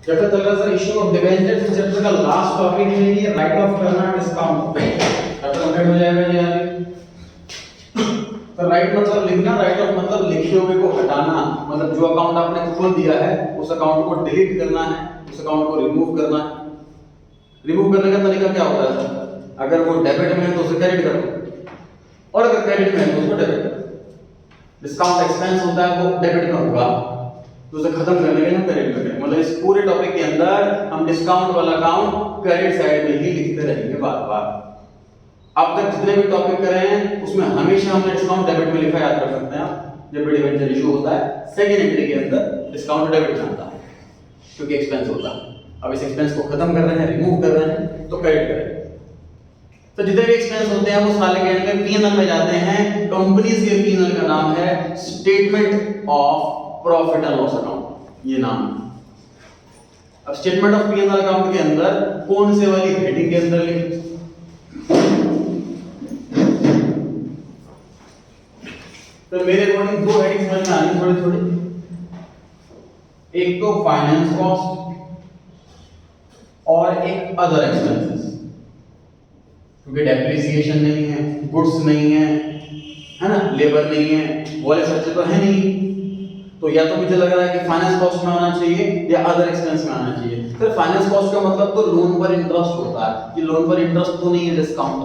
Chapter चल रहा sir issue of debenture. Chapter का लास्ट टॉपिक है ये राइट ऑफ टर्न डिस्काउंट पे। चैप्टर कंप्लीट हो जाएगा ये आगे। तो राइट मतलब लिखना, राइट ऑफ मतलब लिखे हुए को हटाना, मतलब जो अकाउंट आपने खोल दिया है उस अकाउंट को डिलीट करना है, उस अकाउंट को रिमूव करना है। रिमूव करने का तरीका क्या होता है सर? अगर वो डेबिट में है तो उसे क्रेडिट कर दो, और अगर क्रेडिट में है तो उसको डेबिट कर दो। डिस्काउंट एक्सपेंस होता है वो डेबिट में होगा, तो उसे खत्म करने के लिए हम क्रेडिट में करेंगे। मतलब इस पूरे टॉपिक के अंदर हम डिस्काउंट वाला अकाउंट क्रेडिट साइड में ही लिखते रहेंगे बार बार। अब तक जितने भी टॉपिक करे हैं उसमें हमेशा हमने डिस्काउंट डेबिट में लिखा, याद कर सकते हैं आप। जब भी डिबेंचर इशू होता है सेकंड एंट्री के अंदर डिस्काउंट डेबिट में आता है, क्योंकि एक्सपेंस होता है। अब इस एक्सपेंस को खत्म कर रहे हैं, रिमूव कर रहे हैं, तो क्रेडिट करेंगे। तो जितने भी एक्सपेंस होते हैं वो साले के अंदर पीएनएल में जाते हैं। कंपनीज के पीएनएल का नाम है statement of profit and loss account, ये नाम है। अब स्टेटमेंट ऑफ पीएनएल अकाउंट के अंदर कौन से वाली हेडिंग के अंदर लिखें? तो मेरे अकॉर्डिंग दो हेडिंग समझ में आनी थोड़ी थोड़ी। एक तो फाइनेंस कॉस्ट और एक अदर एक्सपेंसेस, क्योंकि डेप्रिसिएशन नहीं है, गुड्स नहीं है ना, लेबर नहीं है, वाले खर्चे तो है नहीं। तो या तो मुझे लग रहा है कि फाइनेंस कॉस्ट में आना चाहिए या अदर एक्सपेंस में आना चाहिए। फिर फाइनेंस कॉस्ट का मतलब तो लोन पर इंटरेस्ट होता है, कि लोन पर इंटरेस्ट तो नहीं है डिस्काउंट,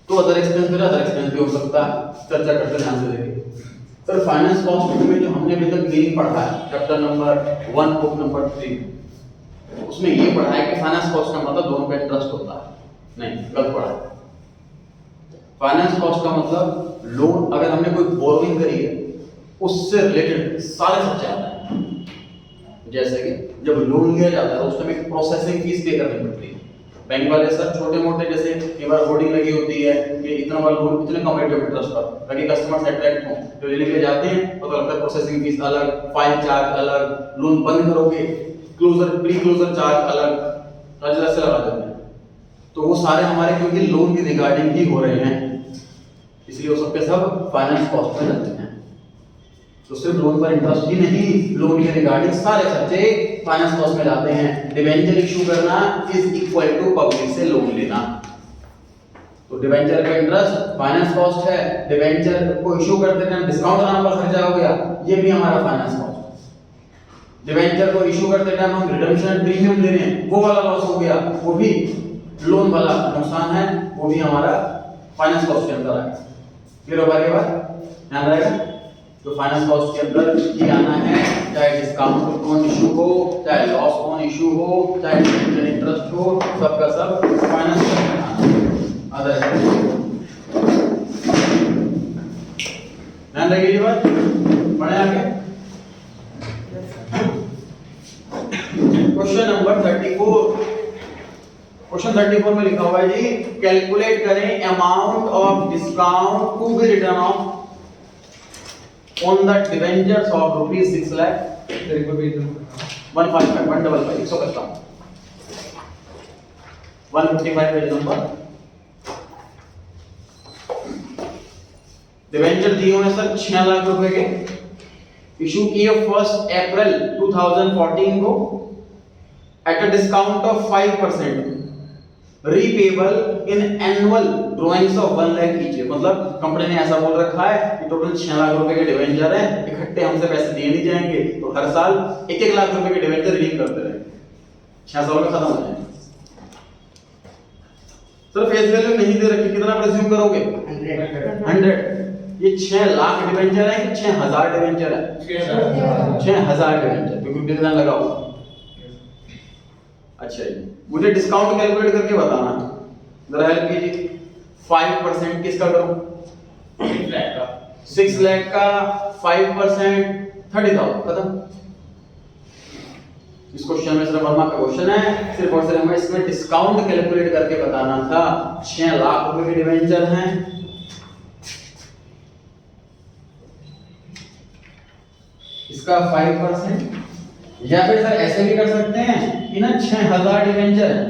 तो अदर एक्सपेंस में अदर एक्सपेंस भी हो सकता है। चर्चा करते ध्यान से देखिए। सर फाइनेंस कॉस्ट में जो हमने अभी तक मीनिंग पढ़ा है चैप्टर नंबर 1 बुक नंबर 3, उसमें ये पढ़ा है कि फाइनेंस कॉस्ट का मतलब लोन पे इंटरेस्ट होता है। नहीं, गलत पढ़ा है। फाइनेंस कॉस्ट का मतलब लोन, अगर हमने कोई बोरोइंग करी है उससे रिलेटेड सारे खर्चे आते हैं। जैसे कि जब लोन लिया जाता है उस टाइम एक प्रोसेसिंग फीस पे करनी पड़ती है। बैंक वाले सर छोटे मोटे, जैसे कई बार होर्डिंग लगी होती है कि इतना बड़ा लोन इतने कम रेट ऑफ इंटरेस्ट पर, ताकि कस्टमर्स अट्रैक्ट हो, तो लेने के लिए जाते हैं तो लगता है प्रोसेसिंग फीस अलग, फाइल चार्ज अलग, लोन बंद करोगे क्लोजर प्री क्लोजर चार्ज अलग, चार्ज से लगा देते हैं। तो वो सारे हमारे क्योंकि लोन की रिगार्डिंग ही हो रहे हैं, इसलिए वो सब के सब फाइनेंस कॉस्ट में लगते हैं। तो सिर्फ लोन पर इंटरेस्ट ही नहीं, लोन के रिगार्डिंग सारे खर्चे फाइनेंस कॉस्ट में जाते हैं। डिबेंचर इशू करना इज इक्वल टू पब्लिक से लोन लेना। तो डिबेंचर का इंटरेस्ट फाइनेंस कॉस्ट है, डिबेंचर को इशू करते टाइम डिस्काउंट नाम पर खर्चा हो गया, ये भी हमारा फाइनेंस कॉस्ट है। डिबेंचर को इशू करते टाइम हम रिडेम्पशन प्रीमियम ले रहे हैं, वो वाला लॉस हो गया, वो भी लोन वाला नुकसान है, वो भी हमारा फाइनेंस कॉस्ट के अंदर आएगा। क्लियर हो गया? बात ध्यान रहेगा। तो फाइनेंस कॉस्ट के अंदर ये आना है, चाहे डिस्काउंट ऑन इशू हो, चाहे लॉस ऑन इशू हो, चाहे डिबेंचर इंटरेस्ट हो, सबका सब फाइनेंस कॉस्ट में आना है। अदर ध्यान रखिए ये बात। बढ़े आगे। Question number 34। क्वेश्चन 34 में लिखा हुआ है जी, कैलकुलेट करें amount of discount to be return of on the debentures of rupees 6 lakh 155 155 100 करता हूं 155 पेज नंबर। डिबेंचर दिए हुए सर 6 लाख रुपए के, इशू किए 1 अप्रैल 2014 को at a discount of 5%, repayable in annual drawings of 1 lakh each. मतलब कंपनी ने ऐसा बोल रखा है कि टोटल 6 लाख रुपए के डिबेंचर हैं, इकट्ठे हमसे पैसे दिए नहीं जाएंगे, तो हर साल 1-1 लाख रुपए के डिबेंचर रिडीम करते रहे, 6 साल में खत्म हो जाएंगे। सर फेस वैल्यू नहीं दे रखी, कितना प्रेज्यूम करोगे? 100। ये 6 लाख डिबेंचर है कि 6000 डिबेंचर है? 6000 डिबेंचर, क्योंकि कितना लगा हुआ। अच्छा जी, मुझे डिस्काउंट कैलकुलेट करके बताना, जरा हेल्प कीजिए। 5% किसका करूं? 6 लाख का 5% 30,000 खत्म। इस क्वेश्चन में सिर्फ वर्मा का क्वेश्चन है, सिर्फ और सिर्फ हमें इसमें डिस्काउंट कैलकुलेट करके बताना था। 6 लाख रुपए के डिबेंचर हैं, इसका 5%, या फिर सर ऐसे भी कर सकते हैं कि ना 6000 डिबेंचर है,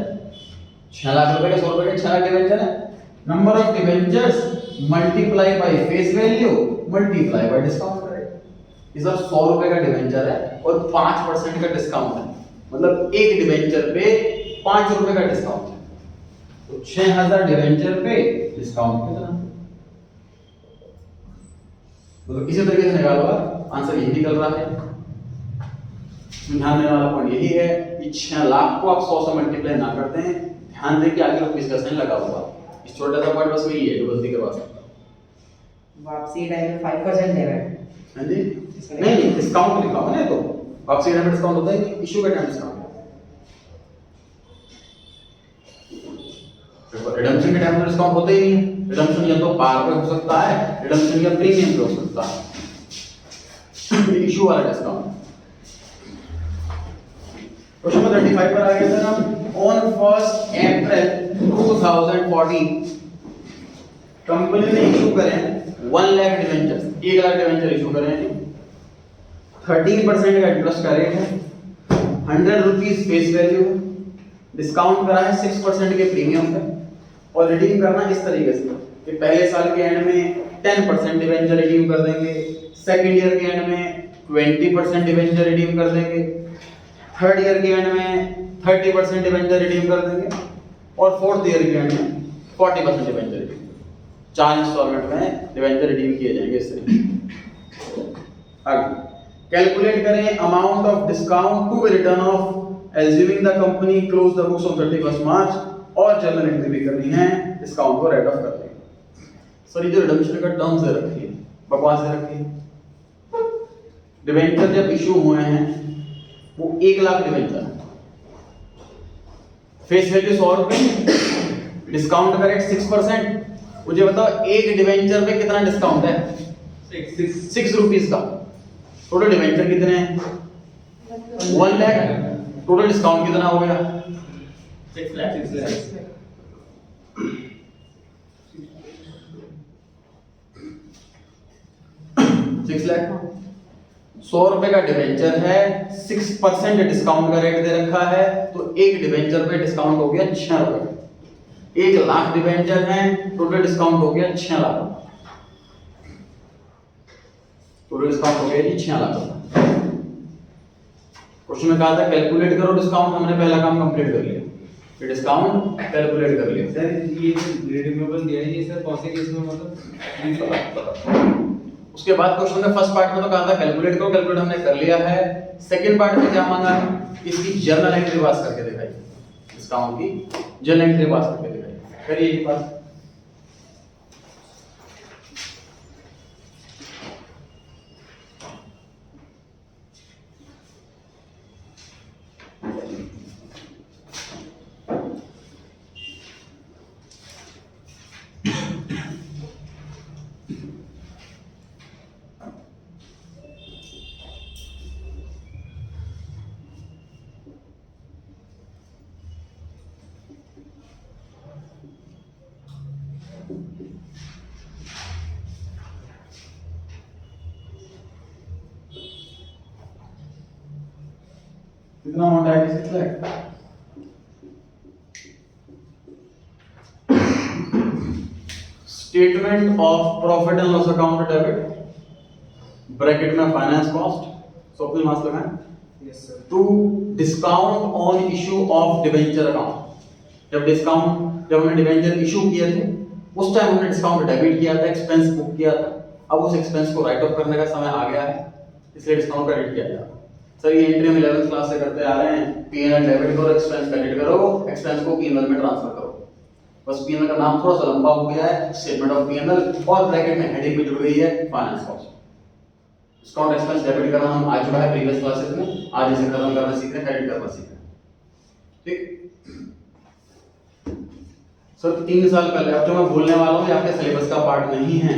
6 लाख रुपए के 100 रुपए के 6 लाख डिबेंचर है, number of debentures multiply by face value multiply by discount rate. इस बार 100 रुपए का डिवेंचर है और 5% का डिस्काउंट है, मतलब एक डिवेंचर पे 5 रुपए का डिस्काउंट है, तो 6000 डिवेंचर पे डिस्काउंट कितना, मतलब इसी तरीके से निकालोगा आंसर यही निकल रहा है। ध्यान देने वाला पॉइंट यही है कि 6 लाख को आप 100 से मल्टीप्लाई ना करते हैं, ध्यान दें कि आगे रुपीस का साइन लगा हुआ, इस छोटा सा पॉइंट बस वही है जो गलती करवा सकता है। वापसी टाइम में 5% दे रहा है। हाँ जी, नहीं डिस्काउंट लिखा हुआ है तो वापसी टाइम में डिस्काउंट होता है कि इशू के टाइम डिस्काउंट, रिडम्पशन के टाइम में डिस्काउंट होता ही नहीं है। रिडम्पशन या तो पार पे हो सकता है, रिडम्पशन या प्रीमियम पे हो सकता है, इशू वाला डिस्काउंट। क्वेश्चन नंबर 35 पर आ गए सर हम। ऑन 1 अप्रैल 2014 कंपनी ने इशू करें 1 lakh debentures, 1 lakh debenture issue करें, 13% का इंटरेस्ट का रेट है, 100 रुपीज फेस वैल्यू, डिस्काउंट करा है 6% के प्रीमियम पे, और रिडीम करना इस तरीके से कि पहले साल के एंड में 10% डिवेंचर रिडीम कर देंगे, सेकंड ईयर के एंड में 20% डिवेंचर रिडीम कर देंगे, थर्ड ईयर के एंड में 30% डिवेंचर रिडीम कर देंगे, और फोर्थ ईयर के एंड में 40% डिवेंचर रिडीम। 4 इंस्टॉलमेंट में डिवेंचर रिडीम किए जाएंगे इस तरीके। आगे कैलकुलेट करें amount of discount to be return of assuming the company close the books on 31 March, और जर्नल एंट्री भी करनी है, डिस्काउंट को राइट ऑफ कर देंगे। सर ये जो रिडम्पशन का टर्म्स है रखी है, बकवास है रखी है। डिवेंचर जब इशू हुए हैं वो 1 लाख डिवेंचर है, फेस वैल्यू 100 रुपए, डिस्काउंट का रेट 6%। मुझे बताओ एक डिवेंचर पे कितना डिस्काउंट है? 6 रुपीस का। टोटल डिवेंचर कितने हैं? 1 लाख। टोटल डिस्काउंट कितना हो गया? 6 लाख। 6 लाख। 100 रुपए का डिवेंचर है, 6% डिस्काउंट का रेट दे रखा है, तो एक डिवेंचर पे डिस्काउंट हो गया 6 रुपए। 1 लाख डिवेंचर है, टोटल डिस्काउंट हो गया 6 लाख। टोटल डिस्काउंट हो गया जी 6 लाख। क्वेश्चन में कहा था कैलकुलेट करो डिस्काउंट, हमने पहला काम कंप्लीट कर लिया, ये डिस्काउंट कैलकुलेट कर लिया। सर ये रिडीमेबल दिया है ये सर कौन से केस में मतलब? उसके बाद क्वेश्चन का फर्स्ट पार्ट में तो कहा था कैलकुलेट करो, कैलकुलेट हमने कर लिया है। सेकंड पार्ट में क्या मांगा है? इसकी जर्नल एंट्री पास करके दिखाइए, डिस्काउंट की जर्नल एंट्री पास करके दिखाइए। करिए ये पास। कितना अमाउंट आएगा? 6 lakh. Statement of profit and loss account debit, bracket में फाइनेंस कॉस्ट, स्वप्निल मास लगाएं। Yes sir. To discount on issue of debenture account. जब हमने डिवेंचर इशू किए थे उस टाइम हमने डिस्काउंट डेबिट किया था, एक्सपेंस बुक किया था। अब उस एक्सपेंस को राइट ऑफ करने का समय आ गया है, इसलिए डिस्काउंट का रेट किया जाएगा। सर ये एंट्री हम 11th क्लास से करते आ रहे हैं, पीएनएल डेबिट करो, एक्सपेंस क्रेडिट करो, एक्सपेंस को पीएनएल में ट्रांसफर करो। बस पीएनएल का नाम थोड़ा सा लंबा हो गया है, स्टेटमेंट ऑफ पीएनएल, और ब्रैकेट में हेडिंग भी जुड़ गई है finance cost. Discount expense debit करना हम आ चुका है प्रीवियस क्लासेस में, आज इसे खत्म करना सीख रहे हैं, क्रेडिट करना सीख रहे हैं। ठीक सर 3 साल पहले, अब जो मैं बोलने वाला हूँ ये आपके सिलेबस का पार्ट नहीं है,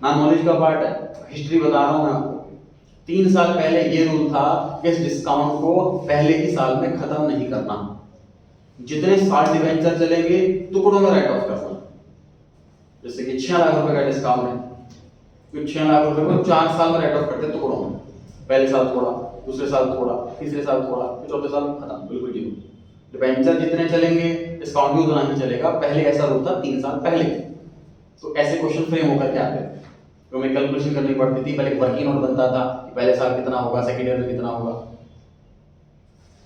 नॉन नॉलेज का पार्ट है, हिस्ट्री बता रहा हूँ मैं आपको। 3 साल पहले ये रूल था कि इस डिस्काउंट को पहले ही साल में खत्म नहीं करना, जितने साल डिवेंचर चलेंगे टुकड़ों में राइट ऑफ करना। जैसे कि 6 लाख रुपए का डिस्काउंट है, तो 6 लाख रुपए को 4 साल में राइट ऑफ करते टुकड़ों में, पहले साल थोड़ा, दूसरे साल थोड़ा, तीसरे साल थोड़ा, फिर चौथे साल खत्म, बिल्कुल जीरो। डिवेंचर जितने चलेंगे डिस्काउंट भी उतना ही चलेगा, पहले ऐसा रूल था 3 साल पहले। तो ऐसे क्वेश्चन फ्रेम होकर के आते हैं। तो हमें कैलकुलेशन करनी पड़ती थी, पहले वर्किंग नोट बनता था कि पहले साल कितना होगा, सेकेंड ईयर में कितना होगा।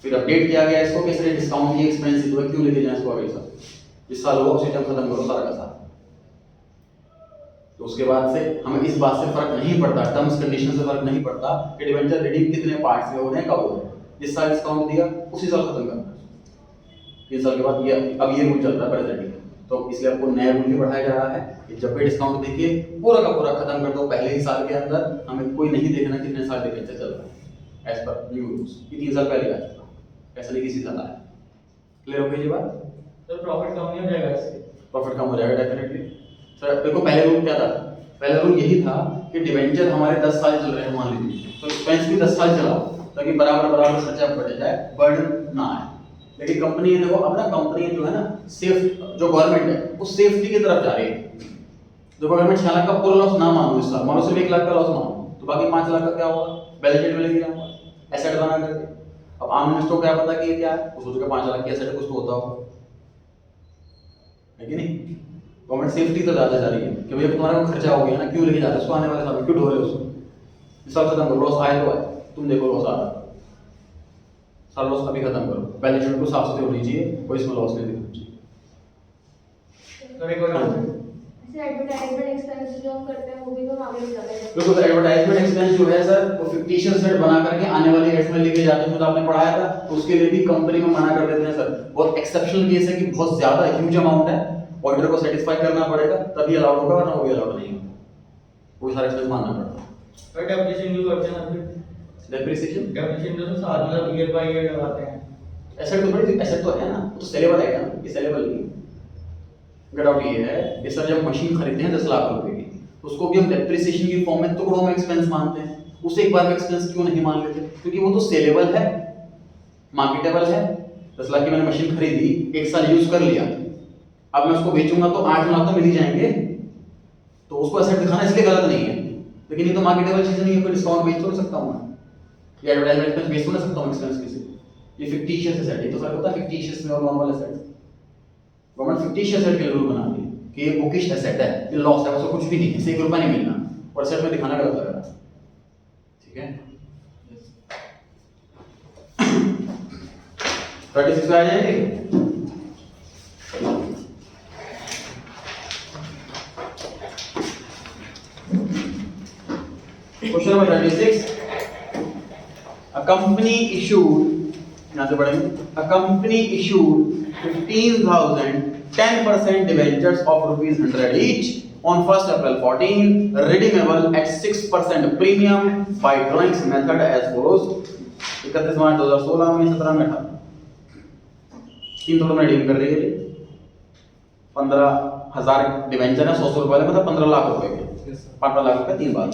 फिर अपडेट किया गया इसको कि सर डिस्काउंट की एक्सपेंसिव है, क्यों लेके जाए इसको अगले साल, इस साल हुआ उसी टाइम खत्म करो सारा का सारा। तो उसके बाद से हमें इस बात से फर्क नहीं पड़ता, टर्म्स कंडीशन से फर्क नहीं पड़ता कि डिबेंचर रिडीम कितने पार्ट्स में हो रहे हैं, कब हो रहे हैं। जिस साल डिस्काउंट दिया उसी साल खत्म करना है। 3 साल के बाद ये अब ये रूल चल रहा है प्रेजेंटली। तो इसलिए आपको नया रूल भी बढ़ाया जा रहा है कि जब भी डिस्काउंट देखिए पूरा का पूरा खत्म कर दो पहले ही साल के अंदर, हमें कोई नहीं देखना कितने साल डिबेंचर चल रहा है एज पर न्यू रूल्स। ये 3 साल पहले आ चुका, ऐसा नहीं किसी साल आया। क्लियर हो गई ये बात? सर प्रॉफिट कम नहीं हो जाएगा इससे? प्रॉफिट कम हो जाएगा डेफिनेटली। सर देखो पहले रूल क्या था, पहला रूल यही था कि डिबेंचर हमारे 10 साल चल रहे हैं मान लीजिए, तो एक्सपेंस भी 10 साल चलाओ ताकि बराबर खर्चा बढ़ जाए, बर्डन ना आए। लेकिन कंपनी है, देखो अपना कंपनी जो है ना, सेफ जो गवर्नमेंट है वो सेफ्टी की तरफ जा रही है। देखो अगर मैं 6 लाख का पूरा लॉस ना मानूं इस साल, मानो सिर्फ 1 लाख का लॉस मानूं, तो बाकी 5 लाख का क्या होगा, बैलेंस शीट में लेके जाऊंगा एसेट बना करके। अब आम इन्वेस्टर को क्या पता कि ये क्या है, वो सोचेगा 5 लाख की एसेट कुछ तो होता होगा, है कि नहीं। गवर्नमेंट सेफ्टी तो ज्यादा जा रही है कि भैया तुम्हारा को खर्चा हो गया ना, क्यों लेके जा रहे हो उसको, आने वाले साल में क्यों ढो रहे हो उसको, इस साल खत्म करो, लॉस आए तो आए, तुम देखो लॉस आ रहा है, साल लॉस अभी खत्म करो, बैलेंस शीट को साफ सुथरी होनी चाहिए, कोई इसमें लॉस नहीं दिखना चाहिए। ऐसे एडवर्टाइजमेंट एक्सपेंस जो हम करते हैं वो भी तो मामले में जाता है। बिल्कुल, एडवर्टाइजमेंट एक्सपेंस जो है सर वो फिक्टिशियस सेट बना करके आने वाली एड्स में लेके जाते हैं, तो आपने पढ़ाया था, तो उसके लिए भी कंपनी में मना कर देते हैं सर। बहुत एक्सेप्शनल केस है कि बहुत ज्यादा ह्यूज अमाउंट है, ऑर्डर को सेटिस्फाई करना पड़ेगा तभी अलाउड होगा, वरना वो भी अलाउड नहीं होगा, वो सारा एक्सपेंस मानना पड़ता है। पर डेप्रिसिएशन जो करते हैं ना, फिर डेप्रिसिएशन जो साथ में ईयर बाय ईयर लगाते हैं, एसेट तो बड़ी एसेट तो है ना, तो सेलेबल है ना, ये सेलेबल नहीं है। गडाउट ये है कि सर जब मशीन खरीदते हैं 10 लाख रुपए की, तो उसको भी हम डेप्रिसिएशन की फॉर्म में टुकड़ों में एक्सपेंस मानते हैं, उसे एक बार में एक्सपेंस क्यों नहीं मान लेते, क्योंकि वो तो सेलेबल है, मार्केटेबल है। 10 लाख की मैंने मशीन खरीदी, 1 साल यूज कर लिया, अब मैं उसको बेचूंगा तो 8 लाख तो मिल ही जाएंगे, तो उसको एसेट दिखाना इसलिए गलत नहीं है। लेकिन ये तो मार्केटेबल चीज नहीं है, कोई डिस्काउंट बेच तो सकता हूं मैं, या एडवर्टाइजमेंट एक्सपेंस बेच तो ना सकता हूं एक्सपेंस किसी, ये फिक्टिशियस एसेट है। तो फर्क होता है फिक्टिशियस में और normal asset. Government fictitious asset के रूल बना दिए कि ये बुकिश एसेट है, ये लॉस है, उसको कुछ भी नहीं, इससे 1 रुपया नहीं मिलना, और एसेट में दिखाना गलत लग रहा है, ठीक है। 36 पे आ जाएंगे। Question number 36, a company issued, यहाँ से पढ़ेंगे, a company issued 15,000 10% debentures of ₹100 each on 1st April 14, redeemable at 6% premium by drawing method as follows। 31 मार्च 2016 में 17 में 18 3 तोड़ों में रिडीम कर रही है। 15,000 डिवेंचर है, 100 रुपए वाले, मतलब 15 लाख रुपए के, 15 लाख रुपए 3 बार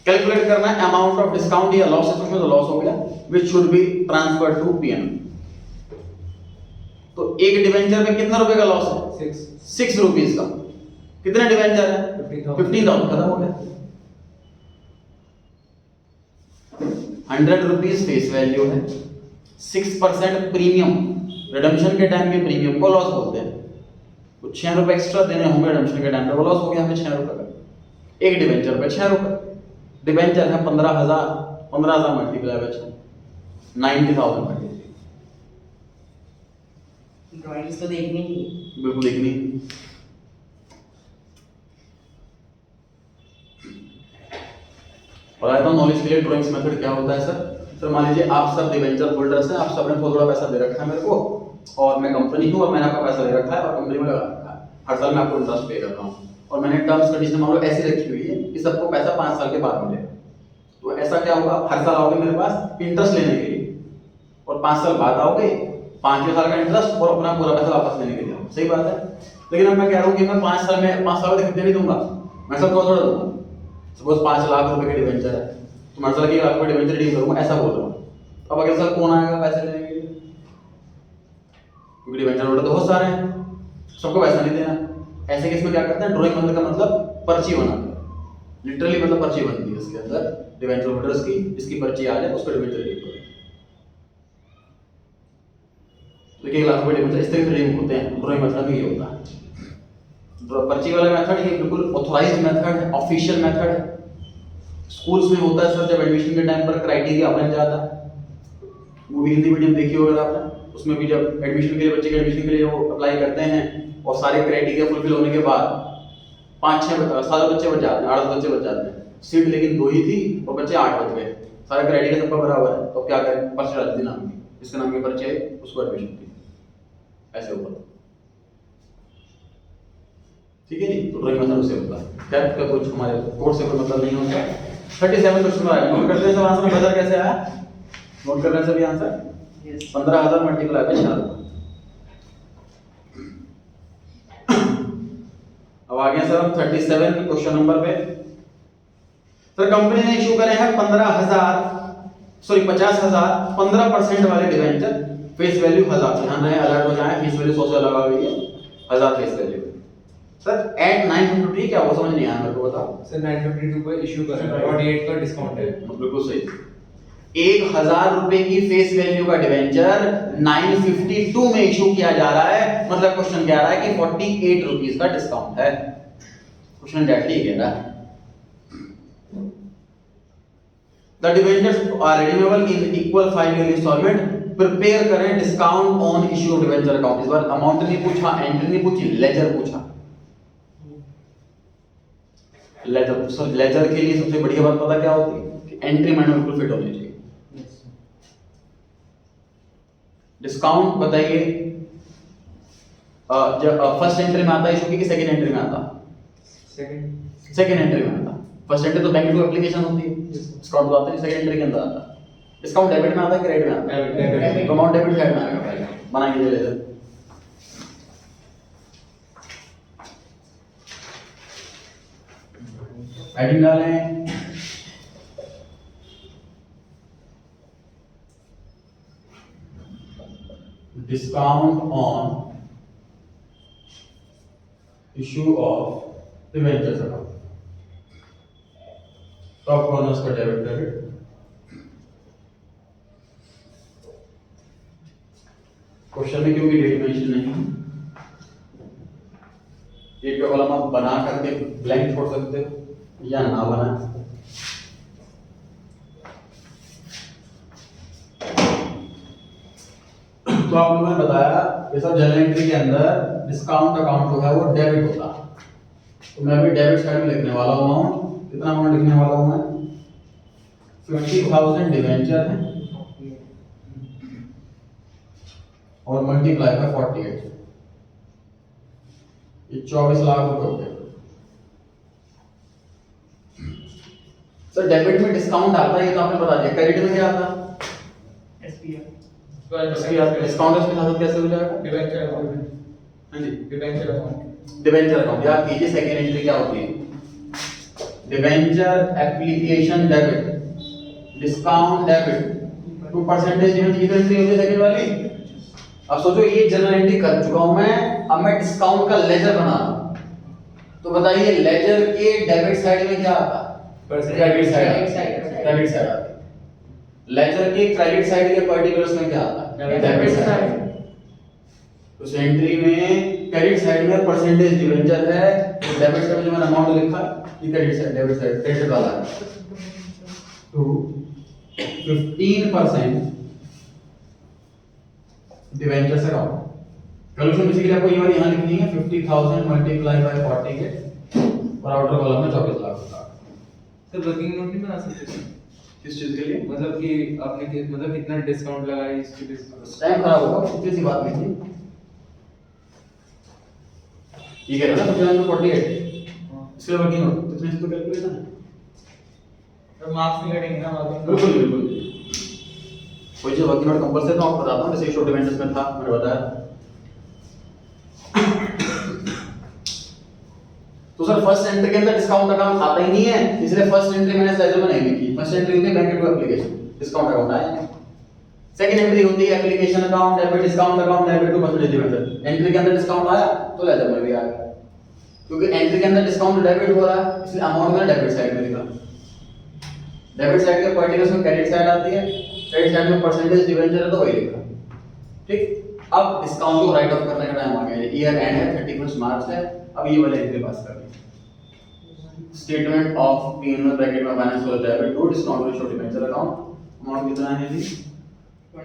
कैलकुलेट करना है। अमाउंट ऑफ डिस्काउंट या लॉस है, उसमें तो लॉस हो गया, which should be transferred to PM. तो एक डिवेंचर में कितना रुपए का लॉस है? 6 रुपीज का। कितने डिवेंचर है? 15,000, खत्म हो गया। 100 रुपीज फेस वैल्यू है, 6% प्रीमियम, रिडम्पशन के टाइम के प्रीमियम को लॉस बोलते हैं। तो 6 रुपए एक्स्ट्रा देने होंगे रिडम्पशन के टाइम पे, वो लॉस हो गया हमें 6 रुपए का। एक डिवेंचर पे 6 रुपए, डिवेंचर है 15,000, 15,000 मल्टीप्लाई बाय 6, 90,000 मल्टीप्लाई। ड्राइंग्स तो देखनी ही, बिल्कुल देखनी। और आता हूँ नॉलेज के लिए, ड्राइंग्स मेथड क्या होता है सर मान लीजिए आप सब डिवेंचर होल्डर्स हैं, आप सबने थोड़ा पैसा दे रखा है मेरे को, और मैं कंपनी हूँ और मैंने आपका पैसा दे रखा है और कंपनी में लगा रखा है, हर साल मैं आपको इंटरेस्ट पे कर रहा हूँ, और मैंने टर्म्स कंडीशन मान लो ऐसी रखी हुई है कि सबको पैसा 5 साल के बाद मिले। तो ऐसा क्या होगा, हर साल आओगे मेरे पास इंटरेस्ट लेने के लिए, और 5 साल बाद आओगे 5वें साल का इंटरेस्ट और अपना पूरा पैसा वापस लेने के लिए। सही बात है। लेकिन अब मैं कह रहा हूँ कि मैं 5 साल में खरीदने नहीं दूंगा, मैं सब थोड़ा दूंगा। सपोज 5 लाख रुपए के डिवेंचर है, तो मैं साल के 1 लाख रुपए डिवेंचर रिडीम करूंगा, ऐसा बोल रहा हूँ। अब अगले साल कौन आएगा पैसे लेने के लिए, क्योंकि डिवेंचर होल्डर तो बहुत सारे हैं, सबको पैसा नहीं देना। ऐसे केस में क्या करते हैं, ड्राइंग मतलब का मतलब पर्ची बनाते हैं, लिटरली मतलब पर्ची बनती है इसके अंदर डिवेंचर होल्डर्स की, इसकी पर्ची आ जाए उसको डिवेंचर रिडीम करो। तो 1 लाख रुपए डिवेंचर इस तरह से रिडीम होते हैं, ड्राइंग मतलब ये होता है। पर्ची वाला मेथड ये बिल्कुल ऑथराइज्ड मेथड है, ऑफिशियल मेथड है। स्कूल्स में होता है सर, जब एडमिशन के टाइम पर क्राइटेरिया बन जाता है, मूवी हिंदी मीडियम देखी होगा आपने, उसमें भी जब एडमिशन के लिए बच्चे के एडमिशन के लिए वो अप्लाई करते हैं और सारे क्राइटेरिया फुलफिल होने के बाद 5-6 बच्चे बच जाते हैं, 8 बच्चे बच जाते हैं, सीट लेकिन 2 ही थी और बच्चे 8 बच गए, सारे क्राइटेरिया सबका बराबर है, तो क्या करें, पर्ची डाल दी नाम की, जिसके नाम की पर्ची है उसको एडमिशन दी, ऐसे हुआ। ठीक है जी, तो ड्राइंग मेथड उससे होता है, कैप का कुछ हमारे कोर्स से कोई मतलब नहीं होता। 37 क्वेश्चन आया, नोट करते हैं सब आंसर, मेथड कैसे आया, नोट कर रहे हैं सभी आंसर। Yes. 15,000 multiply by 4। अब आ गए सर हम 37 क्वेश्चन नंबर पे। सर कंपनी ने इशू करे हैं 50,000 वाले डिवेंचर, फेस वैल्यू 1000, ध्यान रहे अलर्ट हो जाए, फेस वैल्यू 100 से लगा हुई है, 1000 फेस वैल्यू। सर एट 950 क्या वो समझ नहीं आया मेरे को, बताओ सर 952 को इशू कर रहे हैं, 48 का डिस्काउंट है। बिल्कुल सही। 1000 रुपए की फेस वैल्यू का डिवेंचर 952 में इशू किया जा रहा है, मतलब क्वेश्चन कह रहा है कि 48 रुपीस का डिस्काउंट है, क्वेश्चन डायरेक्टली कह रहा है। The debentures are redeemable in equal 5-year installment, prepare करें discount on issue of debenture account. इस बार अमाउंट नहीं पूछा, एंट्री नहीं पूछी, लेजर पूछा। लेजर, सर लेजर के लिए सबसे बढ़िया बात पता क्या होती है कि एंट्री माइंड में बिल्कुल फिट होनी चाहिए। डिस्काउंट बताइए, जब फर्स्ट एंट्री में आता है इशू की, सेकंड एंट्री में आता? सेकंड एंट्री में आता। फर्स्ट एंट्री तो बैंक टू एप्लीकेशन होती है, डिस्काउंट तो आता है सेकंड एंट्री के अंदर आता है। डिस्काउंट डेबिट में आता है क्रेडिट में आता है? तो अमाउंट डेबिट साइड में आएगा पहले, बनाएंगे लेजर। हेडिंग डालें, discount on issue of debentures account, top corners का डेबिट क्रेडिट। क्वेश्चन में क्योंकि डेट मेंशन नहीं है, डेट का कॉलम आप बना करके ब्लैंक छोड़ सकते हो या ना बना। तो आप लोगों ने बताया ये सब जर्नल एंट्री के अंदर डिस्काउंट अकाउंट जो है वो डेबिट होता है, तो मैं भी डेबिट साइड में लिखने वाला हूं अमाउंट। कितना अमाउंट लिखने वाला हूं मैं? 50,000 डिवेंचर है और मल्टीप्लाई बाय 48, ये 24 लाख रुपए हो गए। सर डेबिट में डिस्काउंट आता है, ये तो आपने बता दिया। क्रेडिट में क्या आता है? डिस्काउंट इसके साथ कैसे हो जाएगा? हाँ जी, डिवेंचर अकाउंट। याद कीजिए सेकंड एंट्री क्या होती है? Debenture application debit, discount debit, 2% debenture की एंट्री होती है सेकंड वाली। अब सोचो ये जनरल एंट्री कर चुका हूं मैं, अब मैं डिस्काउंट का लेजर बना रहा हूं, तो बताइए लेजर के डेबिट साइड में क्या आता है? क्रेडिट साइड, क्रेडिट साइड आता है। लेजर के क्रेडिट साइड के पर्टिकुलर्स में क्या आता है? Debit side. उस एंट्री में क्रेडिट साइड में परसेंटेज डिवेंचर है, तो डेबिट साइड में जो मैंने अमाउंट लिखा ये credit side, debit side credit वाला है। तो 15% डिवेंचर्स अकाउंट। कैलकुलेशन बेसिकली आपको ये वाली यहां लिखनी है, 50,000 मल्टीप्लाई बाय 48 और आउटर कॉलम में 24 लाख होगा। सर वर्किंग नोट नहीं बना सकते सर? किस चीज के लिए? मतलब कि आपने मतलब कितना डिस्काउंट लगाया इसके लिए? टाइम खराब होगा, इतनी सी बात नहीं थी। ये कह रहा ना 48 इसके वर्किंग नोट कितने से तो कैलकुलेशन है, तो मार्क्स नहीं कटेंगे ना वर्किंग? बिल्कुल बिल्कुल। कोई जो वर्किंग नोट कंपल्सरी है तो आपको बताता हूं, जैसे इशू डिवेंचर्स में था मैंने बताया। तो सर फर्स्ट एंट्री के अंदर डिस्काउंट अकाउंट आता ही नहीं है, इसलिए फर्स्ट एंट्री मैंने स्लाइड में नहीं लिखी। फर्स्ट एंट्री होती है bank to application, discount account आया है। सेकंड एंट्री होती है application account, debit discount account, debit to percentage debenture. Entry के अंदर डिस्काउंट आया तो लेजर में भी आ गया, क्योंकि एंट्री के अंदर डिस्काउंट डेबिट हो रहा है, इसलिए अमाउंट मैंने डेबिट साइड में लिखा। डेबिट साइड के पर्टिकुलर्स में क्रेडिट साइड आती है, क्रेडिट साइड में परसेंटेज डिवेंचर है तो वही लिखा। ठीक, अब डिस्काउंट को राइट ऑफ करने का टाइम आ गया। ईयर एंड है, 31 मार्च है, अब ये वाला एंट्री पास कर दी। स्टेटमेंट ऑफ P&L ब्रैकेट में फाइनेंस को debit to discount ratio debenture account amount कितना है जी 24।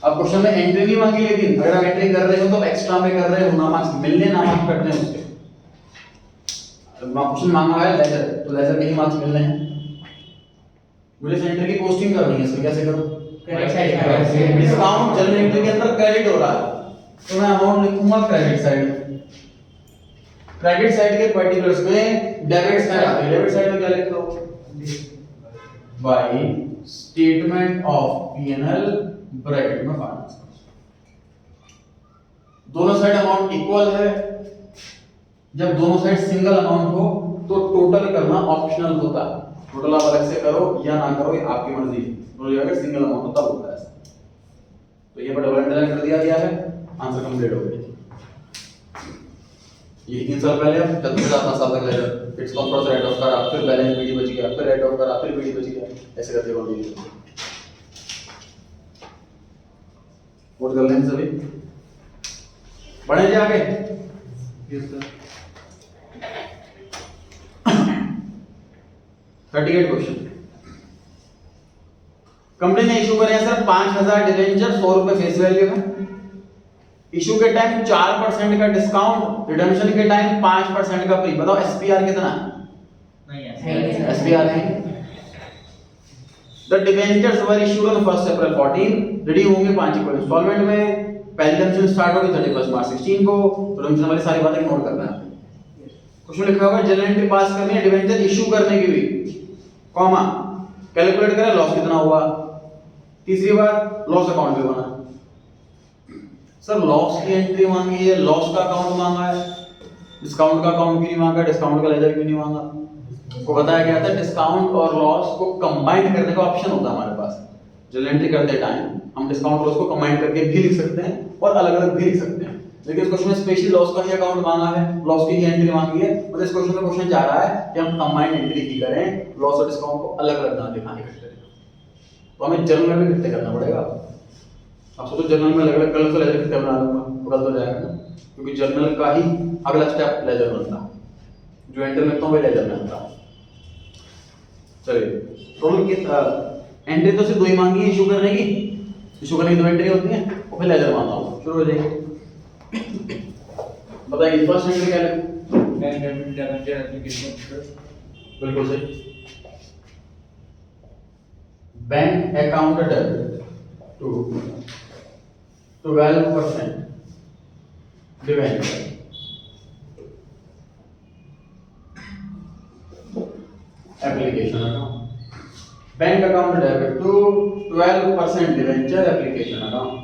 अब क्वेश्चन में एंट्री नहीं मांगी, लेकिन अगर आप एंट्री कर रहे हो तो एक्स्ट्रा में कर रहे हो, ना मार्क्स मिलने ना मार्क्स कटने उसके। क्वेश्चन मांगा है लेजर, तो लेजर के ही मार्क्स मिलने हैं। मुझे सेंटर की पोस्टिंग करनी है, इसमें कैसे करूं? डिस्काउंट जनरल एंट्री के अंदर क्रेडिट हो रहा है, तो मैं अमाउंट लिखूंगा क्रेडिट साइड। क्रेडिट साइड के पर्टिकुलर्स में डेबिट साइड आती है। डेबिट साइड में क्या लिख दो? By statement of P&L bracket में फाइनेंस। दोनों साइड अमाउंट इक्वल है। जब दोनों साइड सिंगल अमाउंट हो तो टोटल करना ऑप्शनल होता है। टोटल आप अलग से करो या ना करो, ये आपकी मर्जी है। तो अगर सिंगल अमाउंट होता होता है, तो ये पर डबल अंडरलाइन कर दिया गया है। आंसर कंप्लीट हो गया। ये 3 साल पहले अब जल्दी से 7 साल तक ले जाओ। फिर इसको थोड़ा सा राइट ऑफ करा, फिर बैलेंस पीडी बच गया, फिर राइट ऑफ करा, फिर पीडी बच गया, ऐसे करते कंटिन्यू। नोट कर लें सभी, बढ़े जी आगे। Yes sir. 38 क्वेश्चन। कंपनी ने इशू करे हैं सर 5000 डिबेंचर 100 रुपए फेस वैल्यू है। इशू के टाइम 4% का डिस्काउंट, रिडम्पशन के टाइम 5% का प्री। बताओ एसपीआर कितना है? नहीं है एसपीआर नहीं। The debentures were issued on 1 April 14, redeem होंगे 5 इक्वल इंस्टॉलमेंट में। पहली रिडम्पशन स्टार्ट होगी 31 मार्च 16 को। तो रिडम्पशन वाली सारी बातें नोट करना है। क्वेश्चन लिखा होगा जनरल एंट्री पास करनी है डिबेंचर इशू करने की भी, कॉमा कैलकुलेट करें लॉस कितना हुआ। तीसरी बात लॉस अकाउंट भी बना। सर लॉस की एंट्री मांगी है, लॉस का अकाउंट मांगा है, डिस्काउंट का अकाउंट क्यों नहीं मांगा, डिस्काउंट का लेजर क्यों नहीं मांगा? आपको बताया गया था डिस्काउंट और लॉस को कंबाइन करने का ऑप्शन होता है हमारे पास। जनरल एंट्री करते टाइम हम डिस्काउंट और लॉस को कंबाइन करके भी लिख सकते हैं और अलग अलग भी लिख सकते हैं। लेकिन इस क्वेश्चन में स्पेशली लॉस का ही अकाउंट मांगा है, लॉस की ही एंट्री मांगी है। मतलब इस क्वेश्चन में क्वेश्चन जा रहा है कि हम कंबाइंड एंट्री ही करें, लॉस और डिस्काउंट को अलग अलग ना दिखाने के लिए। तो हमें जर्नल में भी इकट्ठे करना पड़ेगा। आप सोचो जर्नल में अलग अलग कलर से लेजर कितने बना लूंगा, तो गलत हो जाएगा ना, क्योंकि जर्नल का ही अगला स्टेप लेजर बनता है। जो एंटर लिखता हूँ वही लेजर में आता है। चलिए टोटल की एंट्री तो सिर्फ 2 ही मांगी है इशू करने की। इशू करने की 2 एंट्री होती है और फिर लेजर मांगता हूँ। शुरू हो जाएगी। बताइए फर्स्ट एंट्री क्या है? Bank debit debenture application. बिल्कुल सही। Bank account debit to 12% debenture application account. Bank account debit to 12% debenture application account.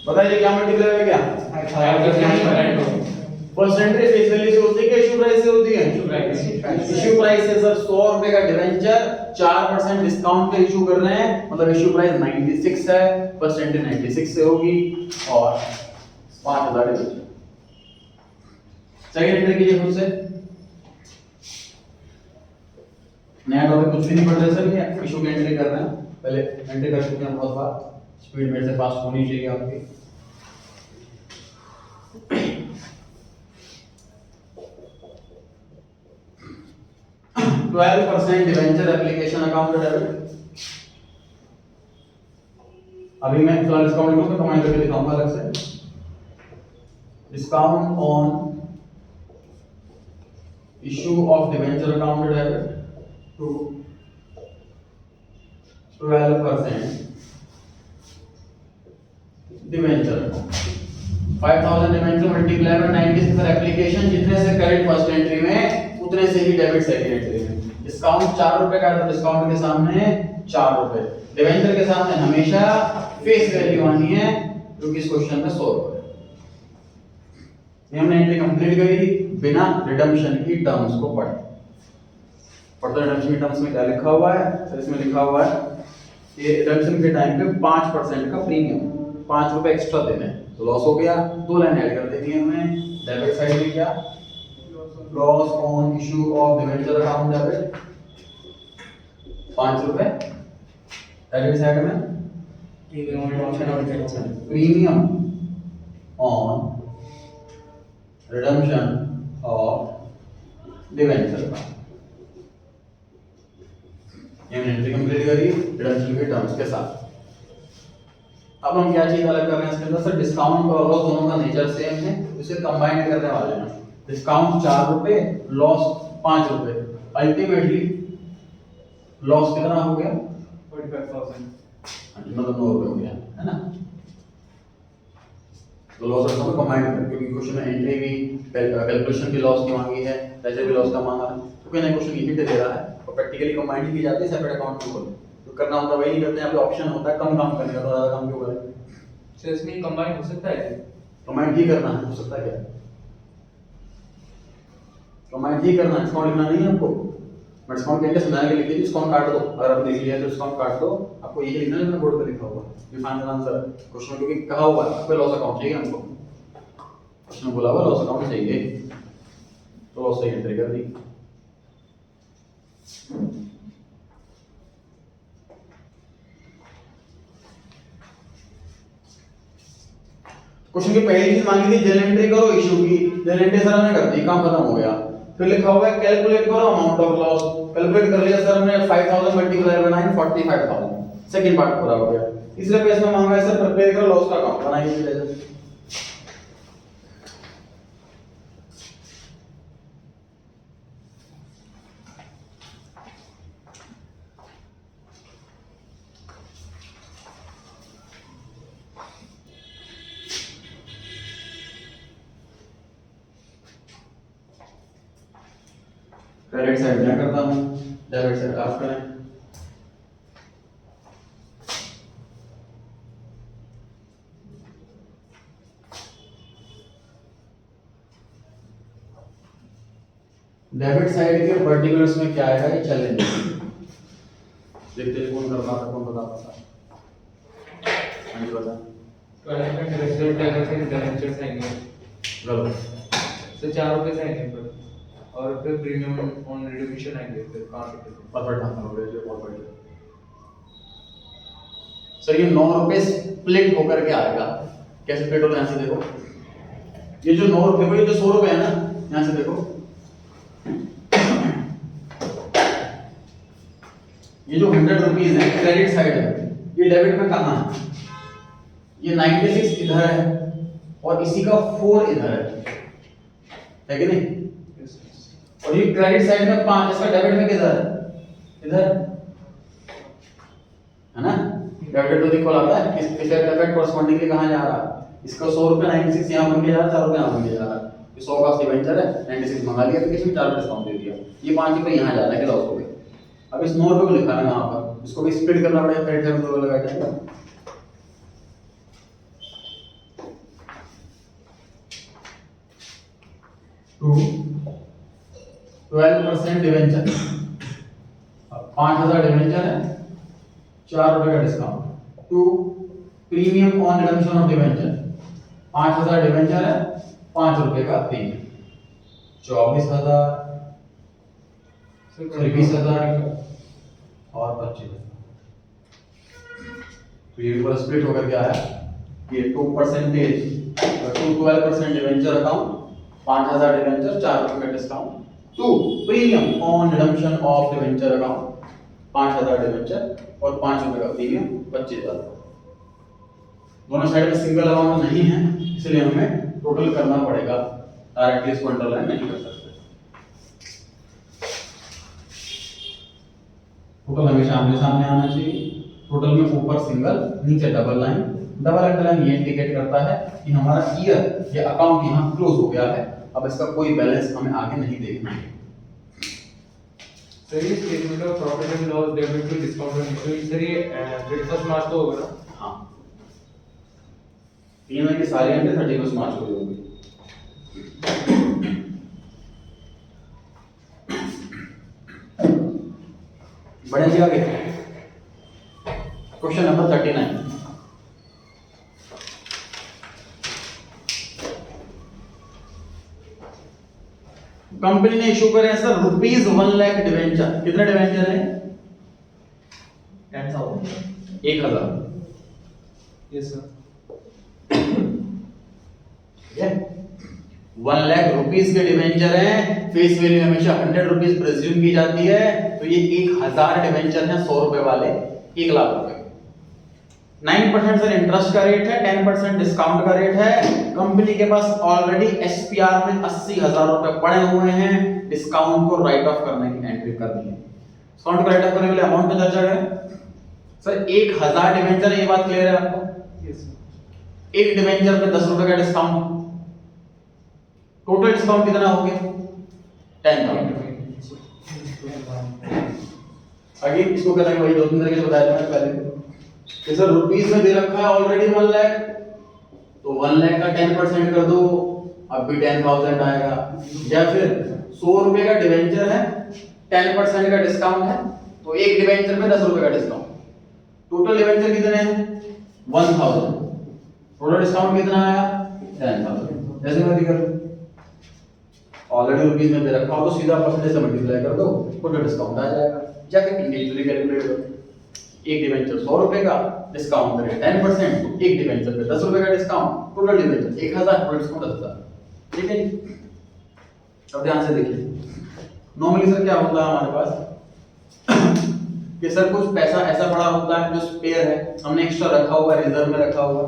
बताइए क्या मल्टीप्लाई है क्या? परसेंटेज फेस वैल्यू से होती है कि इशू प्राइस से होती है? इशू प्राइस से सर 100 रुपए का डिबेंचर 4% डिस्काउंट पे इशू कर रहे हैं, मतलब इशू प्राइस 96 है, परसेंटेज 96 से होगी और 5000 डिबेंचर। सेकंड एंट्री कीजिए खुद से। नया टॉपिक कुछ भी नहीं पढ़ रहे सर, ये इशू की एंट्री कर रहे हैं। पहले एंट्री कर चुके हैं बहुत बार, स्पीड मेरे से फास्ट होनी चाहिए आपकी। %12 डिबेंचर एप्लीकेशन अकाउंट डेबिट। अभी मैं फिलहाल डिस्काउंट को कंबाइन करके दिखाऊंगा अलग से। Discount on issue of debenture account debit to 12% debenture. 5000 debenture multiply by 96 sir application जितने से करेंट फर्स्ट एंट्री में उतने से ही डेबिट सेकंड एंट्री में। डिस्काउंट 4 रुपए का है तो डिस्काउंट के सामने 4 रुपए, डिबेंचर के सामने हमेशा फेस वैल्यू आनी है जो कि इस क्वेश्चन में 100 रुपए। ये हमने एंट्री कंप्लीट करी बिना रिडम्पशन की टर्म्स को पढ़े। फर्दर रिडम्पशन की टर्म्स में क्या लिखा हुआ है? तो इसमें लिखा हुआ है कि रिडम्पशन के टाइम पे 5% का प्रीमियम, 5 रुपए एक्स्ट्रा देने हैं, तो लॉस हो गया। 2 लाइन ऐड कर देनी है हमें। डेबिट साइड में क्या? Loss on issue of debenture account debit 5 रुपए। क्रेडिट साइड में premium on redemption of debenture account. ये हमने एंट्री कंप्लीट करी रिडम्पशन के टर्म्स के साथ। अब हम क्या चीज अलग कर रहे हैं इसके अंदर? सर डिस्काउंट और लॉस दोनों का नेचर सेम है, इसे कंबाइन करने वाले हैं। डिस्काउंट 4 रुपए, लॉस 5 रुपए। अल्टीमेटली लॉस कितना हो गया? 45,000। मतलब 9 रुपए हो गया, है ना? तो लॉस और इसमें कंबाइन कर, क्योंकि क्वेश्चन में एंट्री भी कैलकुलेशन की लॉस की मांगी है, लेजर भी लॉस का मांगा है, तो कोई ना क्वेश्चन लिमिट दे रहा है और प्रैक्टिकली कंबाइन की जाती है सेपरेट अकाउंट में खोल। तो करना होता है वही नहीं करते, यहाँ पे ऑप्शन होता है कम काम करने का, तो ज्यादा काम क्यों करें? सर इसमें कंबाइन हो सकता है? कंबाइन ही करना है, हो सकता है क्या? कंबाइन ही करना है, डिस्काउंट लिखना नहीं है आपको। मैं डिस्काउंट के लिए समझाने के लिए लिखिए, डिस्काउंट काट दो, अगर आपने देख लिया तो डिस्काउंट काट दो। आपको ये लिखना है, बोर्ड पे लिखा हुआ ये फाइनल आंसर क्वेश्चन में, क्योंकि कहा हुआ है आपको लॉस अकाउंट चाहिए हमको, क्वेश्चन में बोला हुआ लॉस अकाउंट चाहिए, तो लॉस से एंट्री कर दी। क्वेश्चन की पहली चीज मांगी थी जर्नल एंट्री करो इशू की, जर्नल एंट्री सर हमने कर दी, काम खत्म हो गया। फिर लिखा हुआ है कैलकुलेट करो अमाउंट ऑफ लॉस, कैलकुलेट कर लिया सर हमने 5000 मल्टीप्लाई बाय 9 45,000, सेकंड पार्ट पूरा हो गया। तीसरे पेज में मांगा है सर प्रिपेयर करो लॉस का अकाउंट, बनाइए लेजर। क्रेडिट साइड मैं करता हूं, डेबिट साइड आप करें। डेबिट साइड के पर्टिकुलर्स में क्या आएगा ये चैलेंज देखते हैं, कौन कर रहा था, कौन बता पाता। हाँ जी बता। ट्वेल्थ में रिजल्ट आएगा, फिर डिबेंचर्स आएंगे गलत। सर 4 रुपए से आएंगे पर, और फिर प्रीमियम ऑन रिडम्पशन आएंगे फिर 5 रुपए से। परफेक्ट आंसर हो गया, ये बहुत बढ़िया। सर ये 9 रुपए स्प्लिट होकर के आएगा, कैसे स्प्लिट होगा यहाँ से देखो, ये जो 9 रुपए को, ये जो 100 रुपए है ना, यहाँ से देखो ये जो 100 रुपीज है क्रेडिट साइड है, ये डेबिट में कहाँ है? ये 96 इधर है और इसी का 4 इधर है कि नहीं? और ये क्रेडिट साइड में 5, इसका डेबिट में किधर है? इधर है ना? डेबिट तो इक्वल आता है, इस इफेक्ट कॉरस्पॉन्डिंगली कहां जा रहा है? इसका 100 रुपए 96 यहां बन के जा रहा है, 4 रुपए यहां बन के जा रहा है। ये 100 का डिबेंचर है, 96 मंगा लिया तो किसी 4 रुपए डिस्काउंट दे दिया, ये 5 रुपए यहां जा रहा है कि लॉस हो गया। अब इस 9 रुपए को लिखा है यहां पर, इसको भी स्प्लिट करना पड़ेगा, क्रेडिट साइड में 2 लगा देंगे। टू 12% डिवेंचर, 5000 डिवेंचर है, 4 रुपए का discount. To premium on redemption of debenture, 5000 debenture है, 5 रुपए का प्रीमियम, 24,000, 20,000 और 25,000। तो ये ऊपर स्प्लिट होकर क्या है? ये 2% 12% डिवेंचर अकाउंट, 5000 डिवेंचर, 4 रुपए का discount. To premium on redemption of debenture account, 5000 debenture और 5 रुपए का प्रीमियम, 25,000। दोनों साइड में सिंगल अमाउंट नहीं है, इसलिए हमें टोटल करना पड़ेगा, डायरेक्टली इसको अंडरलाइन नहीं कर सकते। टोटल हमेशा आमने सामने आना चाहिए, टोटल में ऊपर सिंगल, नीचे डबल लाइन। डबल अंडरलाइन ये इंडिकेट करता है कि हमारा ईयर ये अकाउंट यहाँ क्लोज हो गया है, अब इसका कोई बैलेंस हमें आगे नहीं देखना है। सर ये statement of profit and loss debit to discount and issue, sir ये 31 मार्च तो होगा ना? हाँ, 3 महीने की सारी एंट्री 31 मार्च को होगी। बढ़े जी आगे। Question number 39। कंपनी ने इशू करे हैं सर ₹1,00,000 डिवेंचर। कितने डिवेंचर है? 10,000 1,000। Yes sir. ठीक है, 1,00,000 के डिवेंचर हैं। फेस वैल्यू हमेशा ₹100 प्रेज्यूम की जाती है, तो ये 1,000 डिवेंचर हैं 100 रुपए वाले, 1,00,000 रुपए। 9% सर इंटरेस्ट का रेट है, 10% डिस्काउंट का रेट है। कंपनी के पास ऑलरेडी एसपीआर में 80,000 रुपए पड़े हुए हैं, डिस्काउंट को राइट ऑफ करने की एंट्री कर दी है। डिस्काउंट को राइट ऑफ करने के लिए अमाउंट पे चर्चा करें सर। 1,000 डिवेंचर, ये बात क्लियर है आपको? Yes sir. एक डिवेंचर पे 10 रुपए का डिस्काउंट, टोटल डिस्काउंट कितना हो गया? 10,000। आगे इसको कहते हैं, वही 2-3 तरीके से बताया था मैंने पहले कि सर रुपीस में दे रखा है ऑलरेडी 1,00,000, तो 1,00,000 का 10% कर दो, अब भी 10,000 आएगा। या फिर 100 रुपए का डिवेंचर है, 10% का डिस्काउंट है, तो एक डिवेंचर में 10 रुपए का डिस्काउंट। टोटल डिवेंचर कितने हैं? 1,000। टोटल डिस्काउंट कितना आया? 10,000। जैसे मैं कर ऑलरेडी रुपीस में दे रखा हो तो सीधा परसेंटेज से मल्टीप्लाई कर दो, टोटल डिस्काउंट आ जाएगा। या फिर इंडिविजुअली कैलकुलेट करो। एक डिवेंचर 100 रुपए का, डिस्काउंट करें 10%, एक डिवेंचर पे 10 रुपए का discount, total debenture 1,000, total discount 10,000। ठीक है जी, अब ध्यान से देखिए। नॉर्मली सर क्या होता है हमारे पास कि सर कुछ पैसा ऐसा पड़ा होता है जो स्पेयर है, हमने एक्स्ट्रा रखा हुआ है, रिजर्व में रखा हुआ,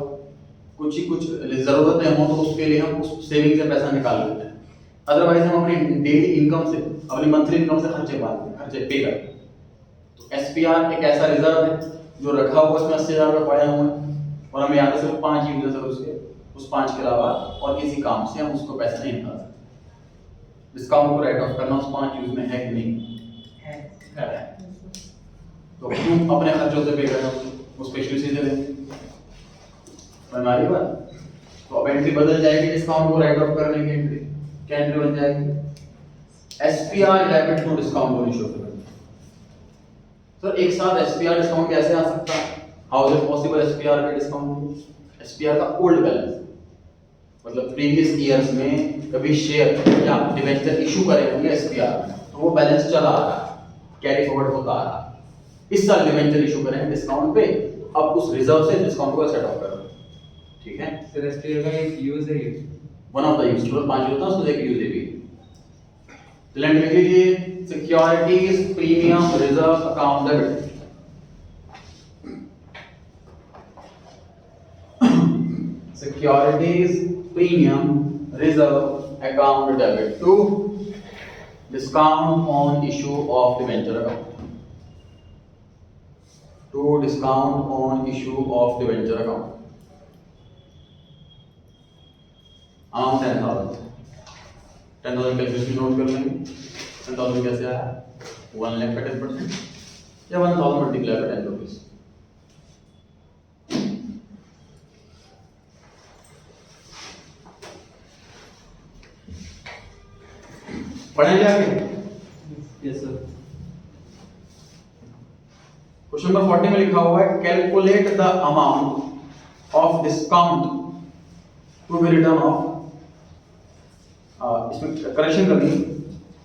कुछ जरूरतें हो तो उसके लिए हम उस सेविंग से पैसा निकाल लेते हैं। अदरवाइज हम अपनी डेली इनकम से, अपनी मंथली इनकम से खर्चे पे करते हैं। तो एसपीआर एक ऐसा रिजर्व है जो रखा हुआ, उसमें 80,000 रुपए पड़े हुए हैं और हमें याद है सिर्फ 5 यूजर्स है उसके, उस 5 के अलावा और किसी काम से हम उसको पैसा नहीं निकाल सकते। डिस्काउंट को राइट ऑफ करना उस 5 यूज में है कि नहीं है। तो क्यों अपने खर्चों से पे करना, वो स्पेशली सीधे लेंगे। हमारी बात तो अब एंट्री बदल जाएगी, डिस्काउंट को राइट ऑफ करने की एंट्री क्या एंट्री बन जाएगी? SPR debit to discount only show करेंगे। सर एक साथ एसपीआर डिस्काउंट कैसे आ सकता है? How is it possible SPR का डिस्काउंट? एसपीआर का ओल्ड बैलेंस, मतलब प्रीवियस ईयर्स में कभी शेयर या डिवेंचर इशू करे होंगे एसपीआर में, तो वो बैलेंस चला आ रहा है, कैरी फॉरवर्ड होता आ रहा है। इस साल डिवेंचर इशू करें डिस्काउंट पे, अब उस रिजर्व से डिस्काउंट को सेट ऑफ करो। ठीक है सर एसपीआर का एक यूज है ये, one of the use, total 5 होता है, उसको एक यूज है भी। तो लेट लिख लीजिए securities premium reserve account debit. Securities premium reserve account debit to discount on issue of debenture account, to discount on issue of debenture account. Amount 10,000 calculation note कर लेंगे। 10,000 कैसे आया? 1,00,000 का 10% या 1,000 मल्टीप्लाई बाय 10 रुपीस। पढ़ेंगे आगे? Yes sir. क्वेश्चन नंबर 40 में लिखा हुआ है calculate the amount of discount to be return off, इसमें करेक्शन करनी,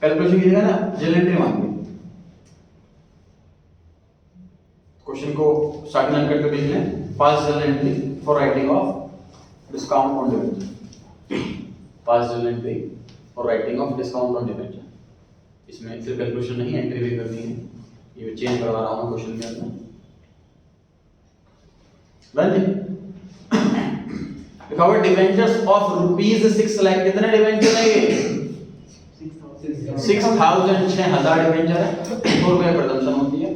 कैलकुलेशन कीजिएगा ना, जनरल एंट्री मांगी। क्वेश्चन को स्टार्टिंग लाइन करके लिख लें, pass journal entry for writing off discount on debenture, pass journal entry for writing off discount on debenture. इसमें सिर्फ कैलकुलेशन नहीं, एंट्री भी करनी है, ये चेंज करवा रहा हूं क्वेश्चन के अंदर। लिखा हुआ डिवेंचर्स ऑफ ₹6,00,000। कितने डिवेंचर है ये? 6,000 डिवेंचर है, 100 रुपए प्रदर्शन होती है।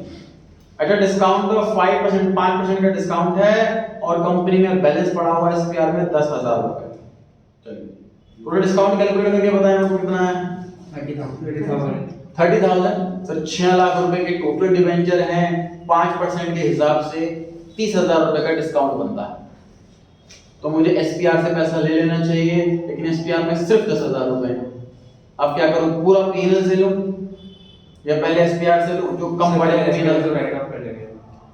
अच्छा डिस्काउंट का 5% का डिस्काउंट है और कंपनी में बैलेंस पड़ा हुआ है एसपीआर में 10,000 रुपए। चलिए पूरा डिस्काउंट कैलकुलेट करके बताएं आपको कितना है? 30,000। सर 6,00,000 रुपए के टोटल डिवेंचर हैं, 5% के हिसाब से 30,000 रुपए का डिस्काउंट बनता है। तो मुझे एसपीआर से पैसा ले लेना चाहिए, लेकिन एसपीआर में सिर्फ 10,000 रुपए हैं। अब क्या करूं, पूरा पीएनएल से लूं या पहले एसपीआर से लूं? जो कम बड़े पीएनएल तो राइट ऑफ कर लेंगे।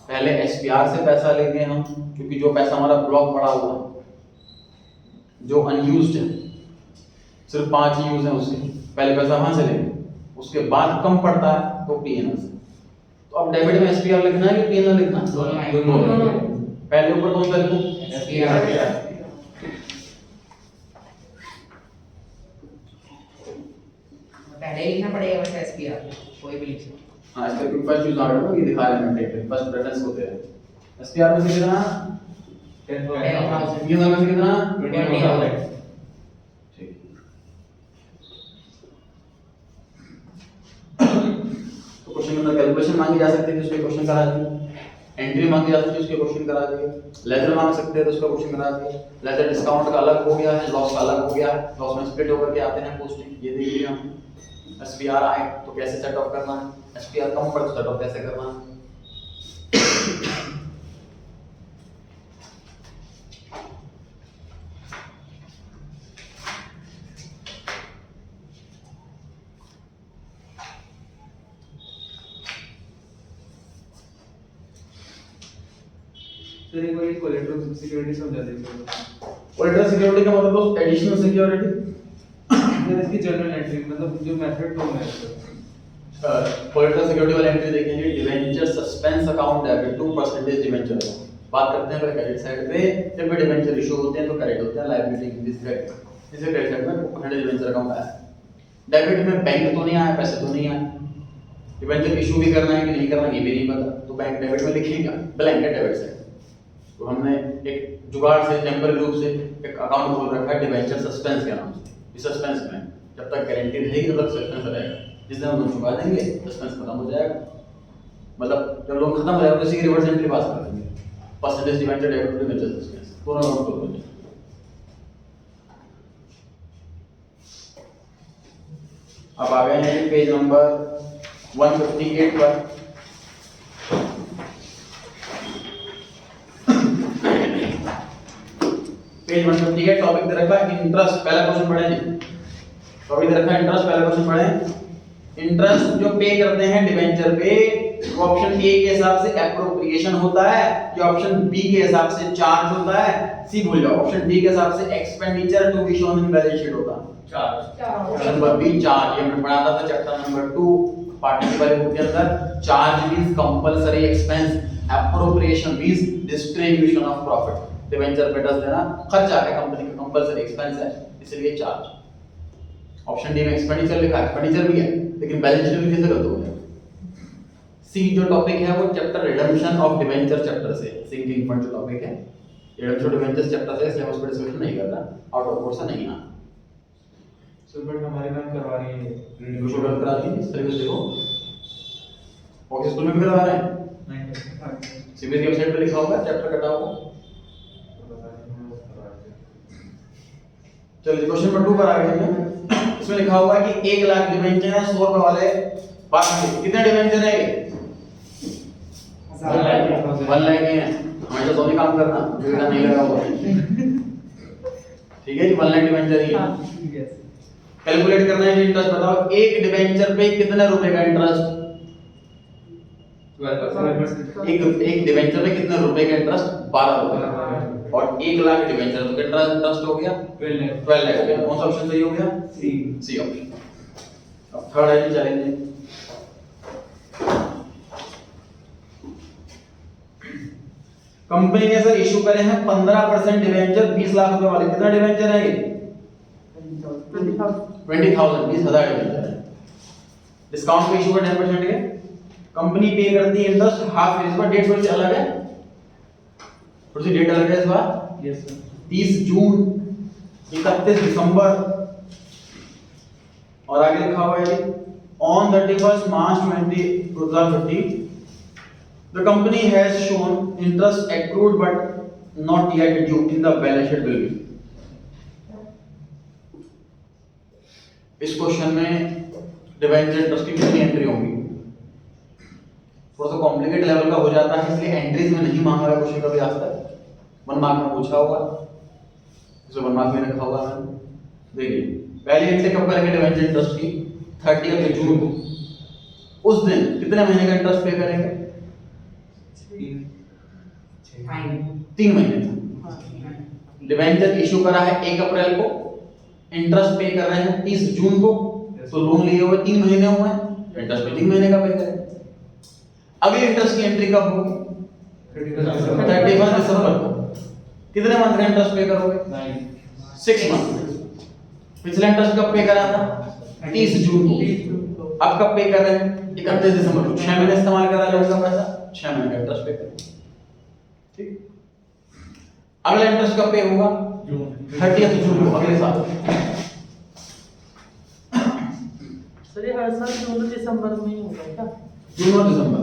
पहले एसपीआर से पैसा लेंगे हम, क्योंकि जो पैसा हमारा ब्लॉक पड़ा हुआ है जो अनयूज्ड है, सिर्फ 5 ही यूज है उसके, पहले पैसा वहां से लेंगे, उसके बाद कम पड़ता है तो पीएनएल से। तो अब डेबिट में एसपीआर लिखना है कि पीएनएल लिखना है? दोनों। पहले ऊपर कौन सा लिखूं? एसपीआर। पहले लिखना पड़ेगा वैसे एसपीआर, कोई भी लिख सकते। हाँ, इसका क्योंकि फर्स्ट यूज आर्डर में ये दिखा रहे हैं टेबल, फर्स्ट प्रेफरेंस होते हैं। एसपीआर में से कितना? 10,000। पीएनएल में से कितना? 20,000। ठीक। तो क्वेश्चन के अंदर कैलकुलेशन मांगी जा सकती है तो उसके क्वेश्चन करा दिए, एंट्री मांगी जा सकती है उसके क्वेश्चन करा दिए, लेजर मांग सकते हैं तो उसका क्वेश्चन करा दिए। लेजर डिस्काउंट का अलग हो गया है, लॉस का अलग हो गया है, लॉस में स्प्लिट होकर के आते हैं पोस्टिंग, ये देख लिया हम। एसपीआर आए तो कैसे सेट ऑफ करना है, एसपीआर कम पड़े तो सेट ऑफ कैसे करना है। सर एक बार ये कोलेटरल सिक्योरिटी समझा दीजिए। कोलेटरल सिक्योरिटी का मतलब तो एडिशनल सिक्योरिटी, सर इसकी जनरल एंट्री मतलब जो मेथड तो है सर। कोलेटरल सिक्योरिटी वाली एंट्री देखेंगे, debenture suspense account debit to percentage debenture. बात करते हैं पहले क्रेडिट साइड पे, जब भी डिवेंचर इशू होते हैं तो क्रेडिट होते हैं, लायबिलिटी दिस क्रेडिट, इसे क्रेडिट साइड में परसेंटेज डिवेंचर अकाउंट आया। डेबिट में बैंक तो नहीं आया, पैसे तो नहीं आए, डिवेंचर इशू भी करना है कि नहीं करना ये भी नहीं पता, तो बैंक डेबिट में लिखेगा ब्लैंक है डेबिट साइड। तो हमने एक जुगाड़ से टेम्पररी रूप से एक अकाउंट खोल रखा है डिवेंचर सस्पेंस के नाम से। इस सस्पेंस में जब तक गारंटी रहेगी तब तक सस्पेंस रहेगा, जिस दिन हम लोन चुका देंगे सस्पेंस खत्म हो जाएगा। मतलब जब लोन खत्म हो जाएगा तो इसी की रिवर्स एंट्री पास कर देंगे, percentage debenture debit to debenture suspense, दोनों अकाउंट खोल देंगे। अब आ गए हैं पेज नंबर 158 पर। पेज 158 टॉपिक दे रखा है इंटरेस्ट, पहला क्वेश्चन पढ़े जी। टॉपिक दे रखा है इंटरेस्ट, पहला क्वेश्चन पढ़े। इंटरेस्ट जो पे करते हैं डिवेंचर पे, वो ऑप्शन ए के हिसाब से एप्रोप्रिएशन होता है या ऑप्शन बी के हिसाब से चार्ज होता है? सी भूल जाओ, ऑप्शन डी के हिसाब से expenditure to be shown in balance sheet होता है। ऑप्शन नंबर बी चार्ज, ये हमने पढ़ा था चैप्टर नंबर 2 पार्टनरशिप वाले बुक के अंदर। Charge means compulsory expense, appropriation means distribution of profit. Debenture पे टैक्स देना खर्चा है, कंपनी का कंपलसरी एक्सपेंस है, इसलिए चार्ज। ऑप्शन डी में एक्सपेंडिचर लिखा है, एक्सपेंडिचर भी है लेकिन बैलेंस शीट में कैसे गलत हो गया। सी जो टॉपिक है वो chapter redemption of debenture chapter से, सिंकिंग फंड जो टॉपिक है रिडम्पशन ऑफ डिवेंचर चैप्टर से, इसलिए हम उस पर डिस्कशन नहीं कर रहा, आउट ऑफ कोर्स नहीं आना। सर बट हमारे मैम करवा रही है वीडियो शो करा दी, सिलेबस देखो। ओके, स्कूल में भी करवा रहे हैं, सीबीएसई की वेबसाइट पे लिखा होगा चैप्टर कटा हुआ। चलिए क्वेश्चन नंबर 2 पर आ गए हैं। इसमें लिखा हुआ है कि 1 लाख डिवेंचर है 100 रुपए वाले बाकी कितने डिवेंचर है? 1 लाख है, हमेशा सोने काम करना जो इधर नहीं लगा हुआ है। ठीक है जी, 1 लाख डिवेंचर ही है। कैलकुलेट करना है इंटरेस्ट, बताओ एक डिवेंचर पे कितने रुपए का इंटरेस्ट? 12%। एक डिवेंचर पे कितने रुपए का इंटरेस्ट? 12 रुपए। और 1 लाख डिवेंचर तो कितना इंटरेस्ट हो गया? 12 लाख। कौन सा ऑप्शन सही हो गया? C option. अब थर्ड है जी, चलेंगे। कंपनी ने सर इशू करे हैं 15% डिवेंचर 20 लाख रुपए वाले। कितना डिवेंचर है ये? 20,000 20,000 डिवेंचर है। डिस्काउंट पे इशू का 10% है। कंपनी पे करती है इंटरेस्ट हाफ इयर्स पर, डेट थोड़ी सी अलग है, थोड़ी सी डेट अलग है इस बार। Yes sir. 30 जून, 31 दिसंबर और आगे लिखा हुआ है on 31 March 2050 the company has shown interest accrued but not yet due in the balance sheet will be। इस क्वेश्चन में डिवेंचर इंटरेस्ट की कितनी एंट्री होंगी? थोड़ा सा कॉम्प्लिकेट लेवल का हो जाता है, इसलिए एंट्रीज में नहीं मांगा गया क्वेश्चन कभी आज तक, 1 मार्क में पूछा होगा। उसे 1 मार्क में रखा हुआ है। देखिए पहली एंट्री कब करेंगे डिबेंचर इंटरेस्ट की? 30 जून को। उस दिन कितने महीने का इंटरेस्ट पे करेंगे? 3 महीने का। डिबेंचर इशू करा है 1 अप्रैल को, इंटरेस्ट पे कर रहे हैं 30 जून को, तो लोन लिए हुए 3 महीने हुए हैं, इंटरेस्ट पे 3 महीने का पे करें। अगली इंटरेस्ट की एंट्री कब होगी? 31 दिसंबर को। कितने मंथ का इंटरेस्ट पे करोगे? 6 मंथ। पिछला इंटरेस्ट कब पे करा था? 30 जून को। अब कब पे कर रहे हैं? 31 दिसंबर को। 6 महीने इस्तेमाल करा लोन का पैसा, 6 महीने का इंटरेस्ट पे करें। ठीक। अगला इंटरेस्ट कब पे होगा? 30 जून को, अगले साल। सर ये हर साल जून और दिसंबर में ही होगा क्या? जून और दिसंबर।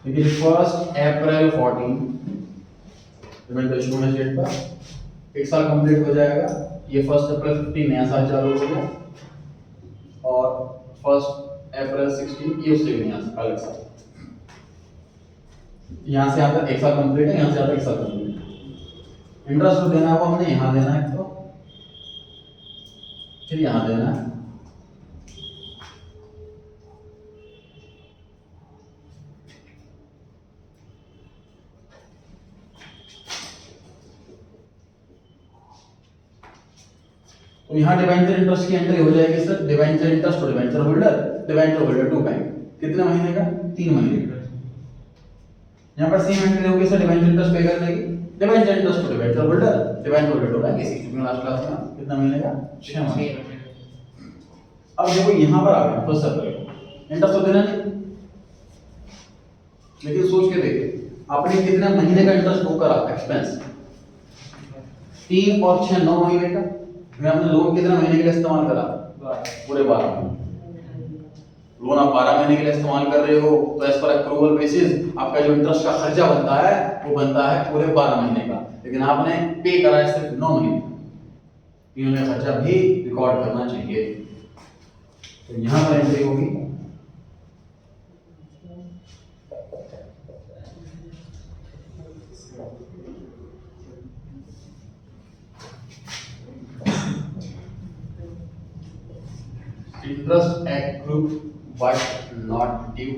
देखिए 1 अप्रैल 14 डिबेंचर इशू होने डेट पर 1 साल कंप्लीट हो जाएगा। ये 1 अप्रैल 15 नया साल चालू हो गया और 1 अप्रैल 16 ये उससे भी नया साल, अलग साल। यहाँ से आता 1 साल कंप्लीट है, यहाँ से आता 1 साल कंप्लीट है। इंटरेस्ट जो देना है वो हमने यहाँ देना है, तो फिर यहाँ देना है। तो यहाँ डिबेंचर इंटरेस्ट की एंट्री हो जाएगी सर, डिबेंचर इंटरेस्ट और डिबेंचर होल्डर टू बैंक। कितने महीने का? 3 महीने का। यहाँ पर सेम एंट्री होगी सर, डिबेंचर इंटरेस्ट पे करने की, debenture interest to debenture holder to bank. इसी क्योंकि लास्ट क्लास में कितना महीने का? 6 महीने। अब देखो यहाँ पर आ गया 1 अप्रैल, इंटरेस्ट तो देना नहीं, लेकिन सोच के देखिए आपने कितने महीने का इंटरेस्ट वो करा एक्सपेंस? 3 और 6 9 महीने का। हमने लोन कितने महीने के लिए इस्तेमाल करा? पूरे 12 महीने। लोन आप 12 महीने के लिए इस्तेमाल कर रहे हो तो एज पर अक्रूवल बेसिस आपका जो इंटरेस्ट का खर्चा बनता है वो बनता है पूरे 12 महीने का, लेकिन आपने पे करा है सिर्फ 9 महीने। तीनों में खर्चा भी रिकॉर्ड करना चाहिए। तो यहाँ पर एंट्री होगी interest accrued but not due।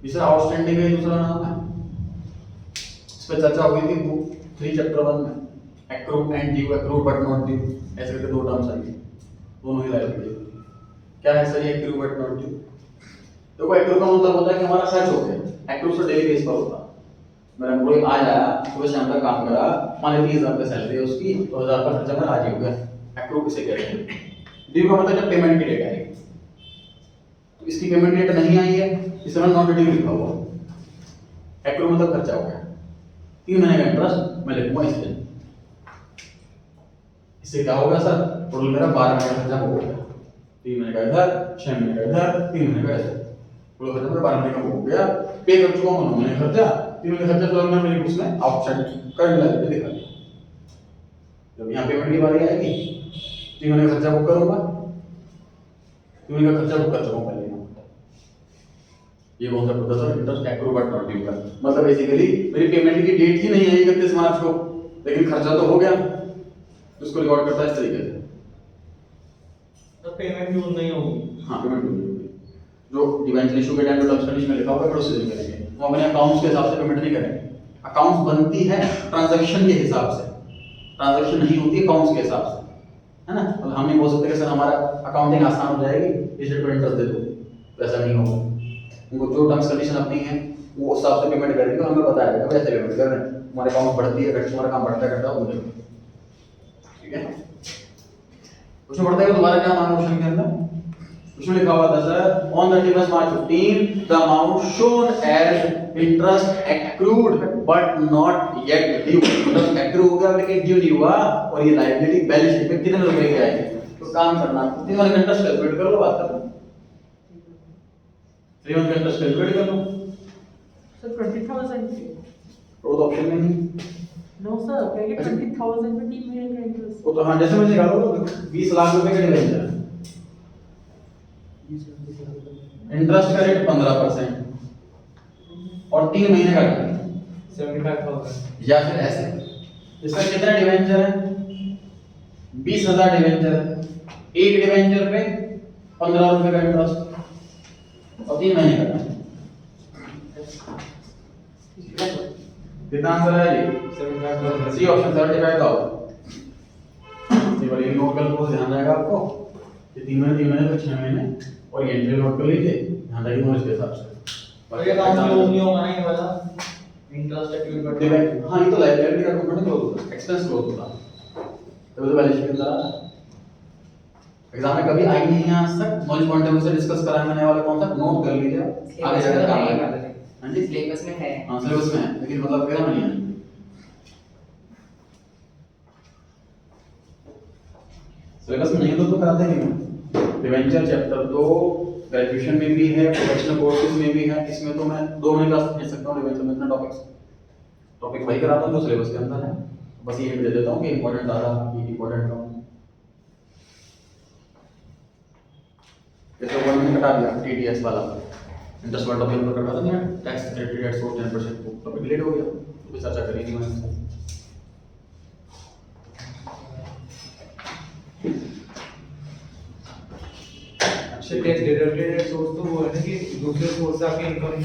तीसरा आउटस्टैंडिंग का दूसरा नाम है, इस पर चर्चा हुई थी बुक 3 चैप्टर 1 में। accrued and due, accrued but not due, ऐसे करके 2 टर्म्स आएंगे, दोनों ही लाइफ में। क्या है सर ये accrued but not due? देखो accrued का मतलब होता है कि हमारा खर्च हो गया। accrued से डेली बेस पर होता है। मेरा एम्प्लॉय आज आया, सुबह शाम तक काम करा, मान लीजिए 30,000 रुपये सैलरी है उसकी, 2,000 का खर्चा मेरा आज ही हो गया। accrued किसे कहते हैं? ड्यू का मतलब जब पेमेंट की डेट आएगी, तो इसकी पेमेंट डेट नहीं आई है, इसमें नॉट ड्यू लिखा हुआ। एक्रू मतलब खर्चा हो गया। 3 महीने का इंटरेस्ट मैं लिखूंगा इस दिन। इससे क्या होगा सर? टोटल मेरा 12 महीने का खर्चा हो गया। 3 महीने का इधर, 6 महीने का इधर, 3 महीने का इधर, टोटल खर्चा मेरा 12 महीने का हो गया। पे कर चुका हूं 9 महीने खर्चा, 3 महीने खर्चा तो मैंने मेरी बुक्स में आउटसाइड करंट लायबिलिटी दिखा दिया। जब यहाँ पेमेंट की बारी आएगी 3 महीने खर्चा बुक करूंगा, 3 महीने का खर्चा बुक कर चुका हूं पहले। ये कौन सा पता sir? Interest accrue but not due का मतलब बेसिकली मेरी पेमेंट की डेट ही नहीं आई 31 मार्च को, लेकिन खर्चा तो हो गया, तो उसको रिकॉर्ड करता है इस तरीके से। तो पेमेंट ड्यू नहीं होगी। हाँ पेमेंट ड्यू होगी। जो डिबेंचर इशू के टाइम पे टर्म्स कंडीशन में लिखा हुआ है प्रोसीजर करेंगे, वो अपने अकाउंट्स के हिसाब से पेमेंट नहीं करेंगे। अकाउंट्स बनती है ट्रांजैक्शन के हिसाब से, ट्रांजैक्शन नहीं होती है अकाउंट्स के हिसाब से, है ना। मतलब हम नहीं बोल सकते कि सर हमारा अकाउंटिंग आसान हो जाएगी इस डेट पर इंटरेस्ट दे दो, तो ऐसा नहीं होगा। उनको जो टर्म्स कंडीशन अपनी है वो उस हिसाब से पेमेंट करेंगे, हमें बताया जाएगा ऐसे पेमेंट कर रहे हैं, हमारे अकाउंट बढ़ती है घटती है, हमारा काम बढ़ता है घटता है, मुझे ठीक है। उसमें बढ़ता है दोबारा क्या मांगा क्वेश्चन के अंदर? उसमें लिखा हुआ था sir on 31 March 15 the amount shown as interest accrued but not yet due. मतलब एक्रू हो गया लेकिन ड्यू नहीं हुआ, और ये लायबिलिटी बैलेंस शीट में कितने रुपए की आएगी। तो काम करना 3 मंथ का इंटरेस्ट कैलकुलेट कर लो, बात कर लो। 3 मंथ का इंटरेस्ट कैलकुलेट कर लो सर 20,000 तो ऑप्शन में नहीं नो सर, कहेंगे अच्छा। 20,000 में 3 महीने का इंटरेस्ट। वो तो हाँ जैसे मैंने निकाला तो 20 लाख रुपए का डिवेंचर है, इंटरेस्ट का रेट 15% और 3 महीने का टाइम, 75,000। या फिर ऐसे इसका कितना डिवेंचर है, 20,000 डिवेंचर है, एक डिवेंचर पे 15 रुपए का इंटरेस्ट और 3 महीने का टाइम। कितना आंसर है ये? 75,000। C option 75,000। ये वाली नोट कर लो, ध्यान रहेगा आपको ये 3 महीने तो 6 महीने और ये एंट्री नोट कर लीजिए, ध्यान रखिए इसके हिसाब से। और ये काम क्लोज नहीं होगा ना ये वाला इंटरेस्ट एक्टिव करते हैं। हाँ ये तो लाइबिलिटी का कंपोनेंट क्लोज होता है, एक्सपेंस क्लोज होता है, तभी तो बैलेंस शीट के अंदर आता है। एग्जाम में कभी आई नहीं है आज तक, नॉलेज पॉइंट ऑफ व्यू से डिस्कस कराने मैंने वाला कॉन्सेप्ट नोट कर लीजिए, आगे जाकर काम आएगा। हाँ जी सिलेबस में है। हाँ सिलेबस में है, लेकिन मतलब एग्जाम में नहीं है। सिलेबस में नहीं है तो कराते नहीं है। डिवेंचर चैप्टर 2 ग्रेजुएशन में भी है, प्रोफेशनल कोर्सेज में भी है, इसमें तो मैं 2 महीने क्लास ले सकता हूँ डिवेंचर में, इतना टॉपिक वही कराता हूँ जो सिलेबस के अंदर है, बस ये हिंट दे देता हूँ कि इंपॉर्टेंट ज़्यादा ये इंपॉर्टेंट कम। जैसे वन में कटा दिया टीडीएस वाला, इंटरेस्ट वाला टॉपिक पर कटा दिया, tax credit at source 10% topic delete हो गया, तो चर्चा करेंगे मैंने। अच्छा, टैक्स डिडक्टेड सोर्स तो वो है ना कि दूसरे सोर्स से आपकी इनकम